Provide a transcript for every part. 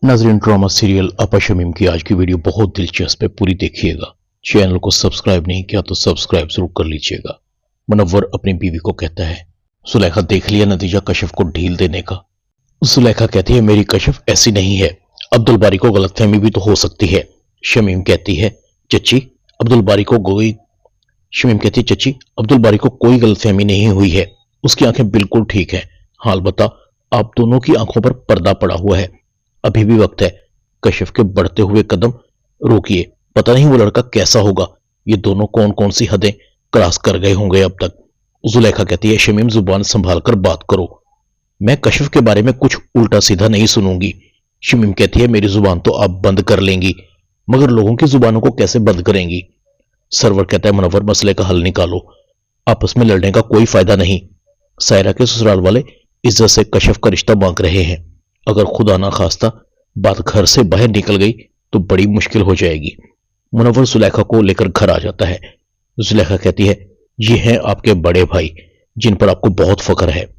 नाजरीन, drama serial आपा शमीम की आज की वीडियो बहुत दिलचस्प है, पूरी देखिएगा। चैनल को सब्सक्राइब नहीं किया तो सब्सक्राइब जरूर कर लीजिएगा। मुनव्वर अपनी बीवी को कहता है, सुलेखा देख लिया नतीजा कशिफ को ढील देने का। सुलेखा कहती है, मेरी कशिफ ऐसी नहीं है, अब्दुल बारी को गलतफहमी भी तो हो सकती है। शमीम कहती है, चची अब्दुल बारी को कोई गलतफहमी नहीं हुई है, उसकी आंखें बिल्कुल ठीक है। हाल बता, आप दोनों की आंखों पर पर्दा पड़ा हुआ है, अभी भी वक्त है। कशिफ के बढ़ते हुए कदम रोकिए, पता नहीं वो लड़का कैसा होगा, ये दोनों कौन कौन सी हदें क्रॉस कर गए होंगे अब तक। जुलेखा कहती है, शमीम जुबान संभाल कर बात करो, मैं कशिफ के बारे में कुछ उल्टा सीधा नहीं सुनूंगी। शमीम कहती है, मेरी जुबान तो आप बंद कर लेंगी, मगर लोगों की जुबानों को कैसे बंद करेंगी। सरवर कहता है, मुनव्वर मसले का हल निकालो, आपस में लड़ने का कोई फायदा नहीं। सायरा के ससुराल वाले इज्जत से कशिफ का रिश्ता मांग रहे हैं, अगर खुदा ना खास्ता बात घर से बाहर निकल गई तो बड़ी मुश्किल हो जाएगी। मुनव्वर जुलेखा को लेकर घर आ जाता है। जुलेखा कहती है, ये हैं आपके बड़े भाई जिन पर आपको बहुत फख्र है।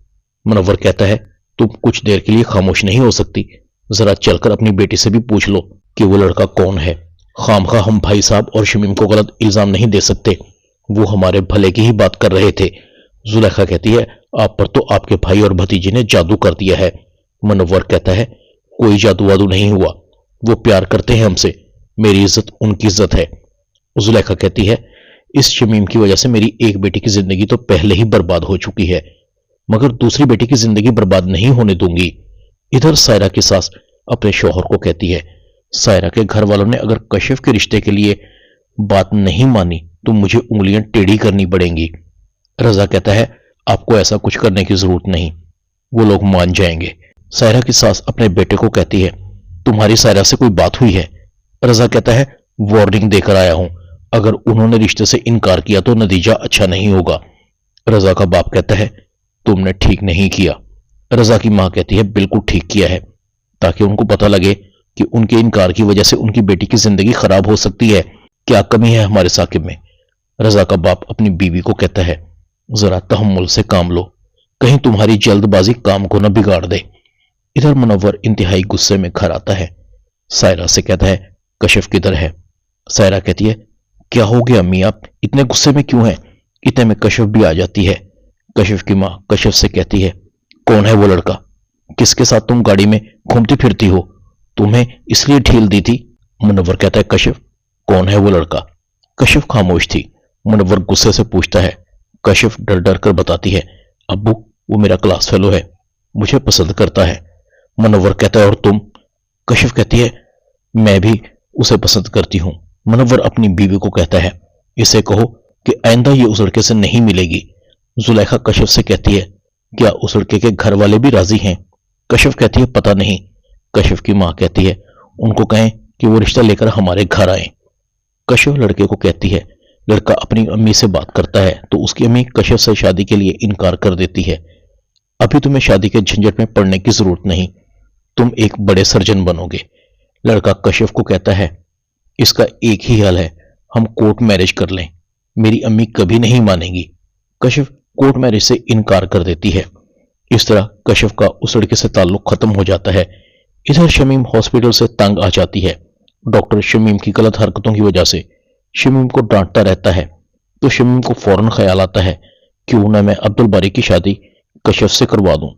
मुनव्वर कहता है, तुम कुछ देर के लिए खामोश नहीं हो सकती, जरा चलकर अपनी बेटी से भी पूछ लो कि वो लड़का कौन है। खामखा हम भाई साहब और शमीम को गलत इल्जाम नहीं दे सकते, वो हमारे भले की ही बात कर रहे थे। जुलेखा कहती है, आप पर तो आपके भाई और भतीजे ने जादू कर दिया है। मुनव्वर कहता है, कोई जादू वादू नहीं हुआ, वो प्यार करते हैं हमसे, मेरी इज्जत उनकी इज्जत है। जुलेखा कहती है, इस शमीम की वजह से मेरी एक बेटी की जिंदगी तो पहले ही बर्बाद हो चुकी है, मगर दूसरी बेटी की जिंदगी बर्बाद नहीं होने दूंगी। इधर सायरा की सास अपने शौहर को कहती है, सायरा के घर वालों ने अगर कशिफ के रिश्ते के लिए बात नहीं मानी तो मुझे उंगलियां टेढ़ी करनी पड़ेंगी। रजा कहता है, आपको ऐसा कुछ करने की जरूरत नहीं, वो लोग मान जाएंगे। सायरा की सास अपने बेटे को कहती है, तुम्हारी सायरा से कोई बात हुई है। रजा कहता है, वार्निंग देकर आया हूं, अगर उन्होंने रिश्ते से इनकार किया तो नतीजा अच्छा नहीं होगा। रजा का बाप कहता है, तुमने ठीक नहीं किया। रजा की मां कहती है, बिल्कुल ठीक किया है, ताकि उनको पता लगे कि उनके इनकार की वजह से उनकी बेटी की जिंदगी खराब हो सकती है। क्या कमी है हमारे साकिब में। रजा का बाप अपनी बीवी को कहता है, जरा तहम्मुल से काम लो, कहीं तुम्हारी जल्दबाजी काम को न बिगाड़ दे। इधर मुनव्वर इंतहाई गुस्से में घर आता है। सायरा से कहता है, कशिफ किधर है। सायरा कहती है, क्या हो गया अम्मी, आप इतने गुस्से में क्यों हैं। इतने में कशिफ भी आ जाती है। कशिफ की मां कशिफ से कहती है, कौन है वो लड़का, किसके साथ तुम गाड़ी में घूमती फिरती हो, तुम्हें इसलिए ढील दी थी। मुनव्वर कहता है, कशिफ कौन है वो लड़का। कशिफ खामोश थी। मुनव्वर गुस्से से पूछता है। कशिफ डर डर कर बताती है, अब्बू वो मेरा क्लास फेलो है, मुझे पसंद करता है। मुनव्वर कहता है, और तुम। कशिफ कहती है, मैं भी उसे पसंद करती हूं। मुनव्वर अपनी बीवी को कहता है, इसे कहो कि आइंदा ये उस लड़के से नहीं मिलेगी। जुलेखा कशिफ से कहती है, क्या उस लड़के के घर वाले भी राजी हैं। कशिफ कहती है, पता नहीं। कशिफ की मां कहती है, उनको कहें कि वो रिश्ता लेकर हमारे घर आए। कशिफ लड़के को कहती है, लड़का अपनी अम्मी से बात करता है तो उसकी अम्मी कशिफ से शादी के लिए इनकार कर देती है। अभी तुम्हें शादी के झंझट में पड़ने की जरूरत नहीं, तुम एक बड़े सर्जन बनोगे। लड़का कशिफ को कहता है, इसका एक ही हल है, हम कोर्ट मैरिज कर लें, मेरी अम्मी कभी नहीं मानेगी। कशिफ कोर्ट मैरिज से इनकार कर देती है। इस तरह कशिफ का उस लड़के से ताल्लुक खत्म हो जाता है। इधर शमीम हॉस्पिटल से तंग आ जाती है। डॉक्टर शमीम की गलत हरकतों की वजह से शमीम को डांटता रहता है, तो शमीम को फौरन ख्याल आता है, क्यों ना मैं अब्दुल बारी की शादी कशिफ से करवा दूं,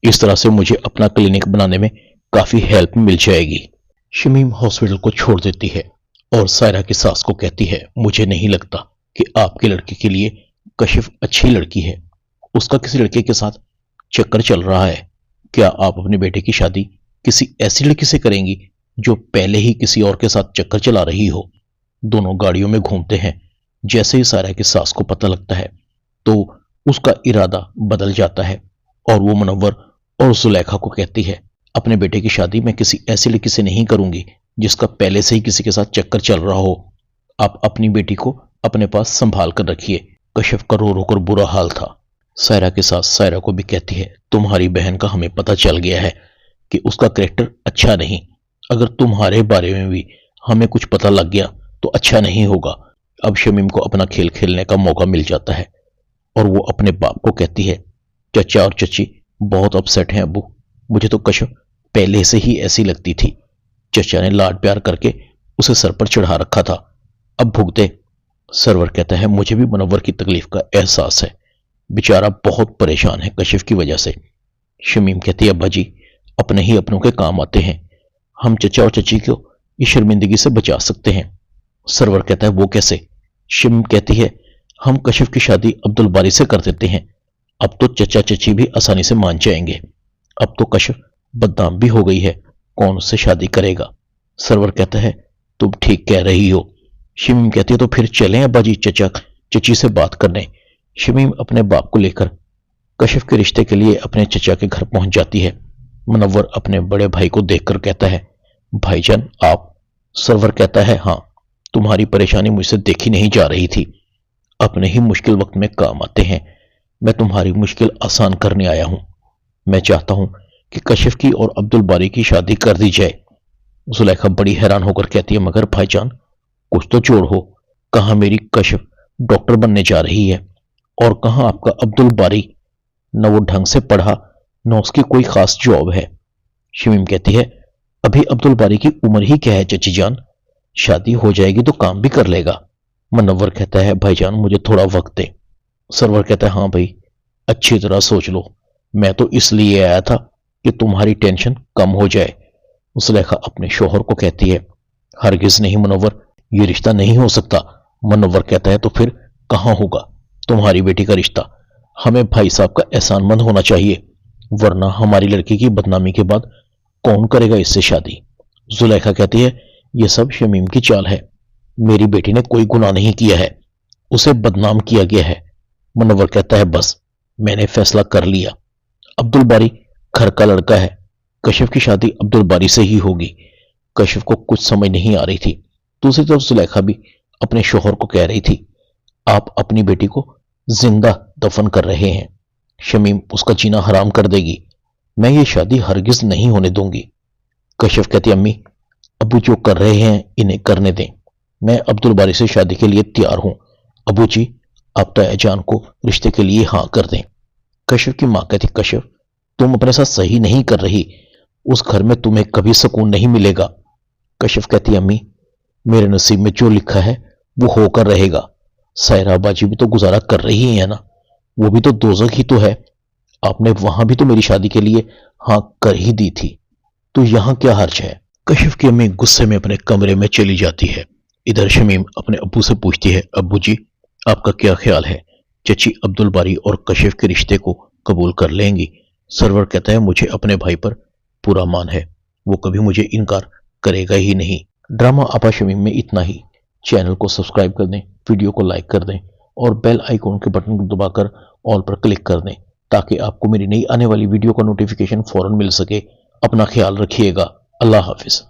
इस तरह से मुझे अपना क्लिनिक बनाने में काफी हेल्प मिल जाएगी। शमीम हॉस्पिटल को छोड़ देती है और सायरा की सास को कहती है, मुझे नहीं लगता कि आपके लड़के के लिए कशिफ अच्छी लड़की है, उसका किसी लड़के के साथ चक्कर चल रहा है। क्या आप अपने बेटे की शादी किसी ऐसी लड़की से करेंगी जो पहले ही किसी और के साथ चक्कर चला रही हो। दोनों गाड़ियों में घूमते हैं। जैसे ही सायरा की सास को पता लगता है तो उसका इरादा बदल जाता है और वो मुनव्वर और जुलेखा को कहती है, अपने बेटे की शादी मैं किसी ऐसी लड़की से नहीं करूंगी जिसका पहले से ही किसी के साथ चक्कर चल रहा हो। आप अपनी बेटी को अपने पास संभाल कर रखिए। कशिफ का रो रो कर बुरा हाल था। सायरा के साथ सायरा को भी कहती है, तुम्हारी बहन का हमें पता चल गया है कि उसका कैरेक्टर अच्छा नहीं, अगर तुम्हारे बारे में भी हमें कुछ पता लग गया तो अच्छा नहीं होगा। अब शमीम को अपना खेल खेलने का मौका मिल जाता है और वो अपने बाप को कहती है, चचा और चची बहुत अपसेट हैं अब्बू, मुझे तो कशिफ पहले से ही ऐसी लगती थी, चचा ने लाड प्यार करके उसे सर पर चढ़ा रखा था, अब भुगते। सरवर कहता है मुझे भी मुनव्वर की तकलीफ का एहसास है, बेचारा बहुत परेशान है कशिफ की वजह से। शमीम कहती है अब्बा जी अपने ही अपनों के काम आते हैं, हम चचा और चची को इस शर्मिंदगी से बचा सकते हैं। सरवर कहता है वो कैसे? शमीम कहती है हम कशिफ की शादी अब्दुल बारी से कर देते हैं, अब तो चचा चची भी आसानी से मान जाएंगे। अब तो कशिफ बदनाम भी हो गई है, कौन उससे शादी करेगा? सरवर कहता है तुम ठीक कह रही हो। शमीम कहती है तो फिर चलें अब्बा जी चचा चची से बात करने। शमीम अपने बाप को लेकर कशिफ के रिश्ते के लिए अपने चचा के घर पहुंच जाती है। मुनव्वर अपने बड़े भाई को देखकर कहता है भाईजान आप? सरवर कहता है हाँ, तुम्हारी परेशानी मुझसे देखी नहीं जा रही थी, अपने ही मुश्किल वक्त में काम आते हैं, मैं तुम्हारी मुश्किल आसान करने आया हूं। मैं चाहता हूं कि कशिफ की और अब्दुल बारी की शादी कर दी जाए। जुलेखा बड़ी हैरान होकर कहती है मगर भाईजान कुछ तो जोड़ हो, कहां मेरी कशिफ डॉक्टर बनने जा रही है और कहां आपका अब्दुल बारी, न वो ढंग से पढ़ा न उसकी कोई खास जॉब है। शमीम कहती है अभी अब्दुल बारी की उम्र ही क्या है चची जान, शादी हो जाएगी तो काम भी कर लेगा। मुनव्वर कहता है भाईजान मुझे थोड़ा वक्त दे। सरवर कहता है हाँ भाई अच्छी तरह सोच लो, मैं तो इसलिए आया था कि तुम्हारी टेंशन कम हो जाए। जुलेखा अपने शोहर को कहती है हरगिज नहीं मुनव्वर, ये रिश्ता नहीं हो सकता। मुनव्वर कहता है तो फिर कहां होगा तुम्हारी बेटी का रिश्ता? हमें भाई साहब का एहसानमंद होना चाहिए, वरना हमारी लड़की की बदनामी के बाद कौन करेगा इससे शादी? जुलेखा कहती है यह सब शमीम की चाल है, मेरी बेटी ने कोई गुनाह नहीं किया है, उसे बदनाम किया गया है। मुनव्वर कहता है बस मैंने फैसला कर लिया, अब्दुल बारी घर का लड़का है, कशिफ की शादी अब्दुल बारी से ही होगी। कशिफ को कुछ समझ नहीं आ रही थी। दूसरी तरफ जुलेखा भी अपने शोहर को कह रही थी आप अपनी बेटी को जिंदा दफन कर रहे हैं, शमीम उसका जीना हराम कर देगी, मैं ये शादी हरगिज नहीं होने दूंगी। कशिफ कहती अम्मी अबू जो कर रहे हैं इन्हें करने दें, मैं अब्दुल बारी से शादी के लिए तैयार हूं, अबू जी आप ताया जान को रिश्ते के लिए हाँ कर दें। कशिफ की मां कहती कशिफ तुम अपने साथ सही नहीं कर रही, उस घर में तुम्हें कभी सुकून नहीं मिलेगा। कशिफ कहती अम्मी मेरे नसीब में जो लिखा है वो होकर रहेगा, सायरा बाजी भी तो गुजारा कर रही है ना, वो भी तो दोजख ही तो है, आपने वहां भी तो मेरी शादी के लिए हाँ कर ही दी थी, तो यहां क्या हर्ज है? कशिफ की अम्मी गुस्से में अपने कमरे में चली जाती है। इधर शमीम अपने अब्बू से पूछती है अब्बू जी आपका क्या ख्याल है, चची अब्दुल बारी और कशिफ के रिश्ते को कबूल कर लेंगी? सरवर कहता है मुझे अपने भाई पर पूरा मान है, वो कभी मुझे इनकार करेगा ही नहीं। ड्रामा आपा शमीम में इतना ही। चैनल को सब्सक्राइब कर दें, वीडियो को लाइक कर दें और बेल आइकॉन के बटन को दबाकर ऑल पर क्लिक कर दें ताकि आपको मेरी नई आने वाली वीडियो का नोटिफिकेशन फौरन मिल सके। अपना ख्याल रखिएगा। अल्लाह हाफिज।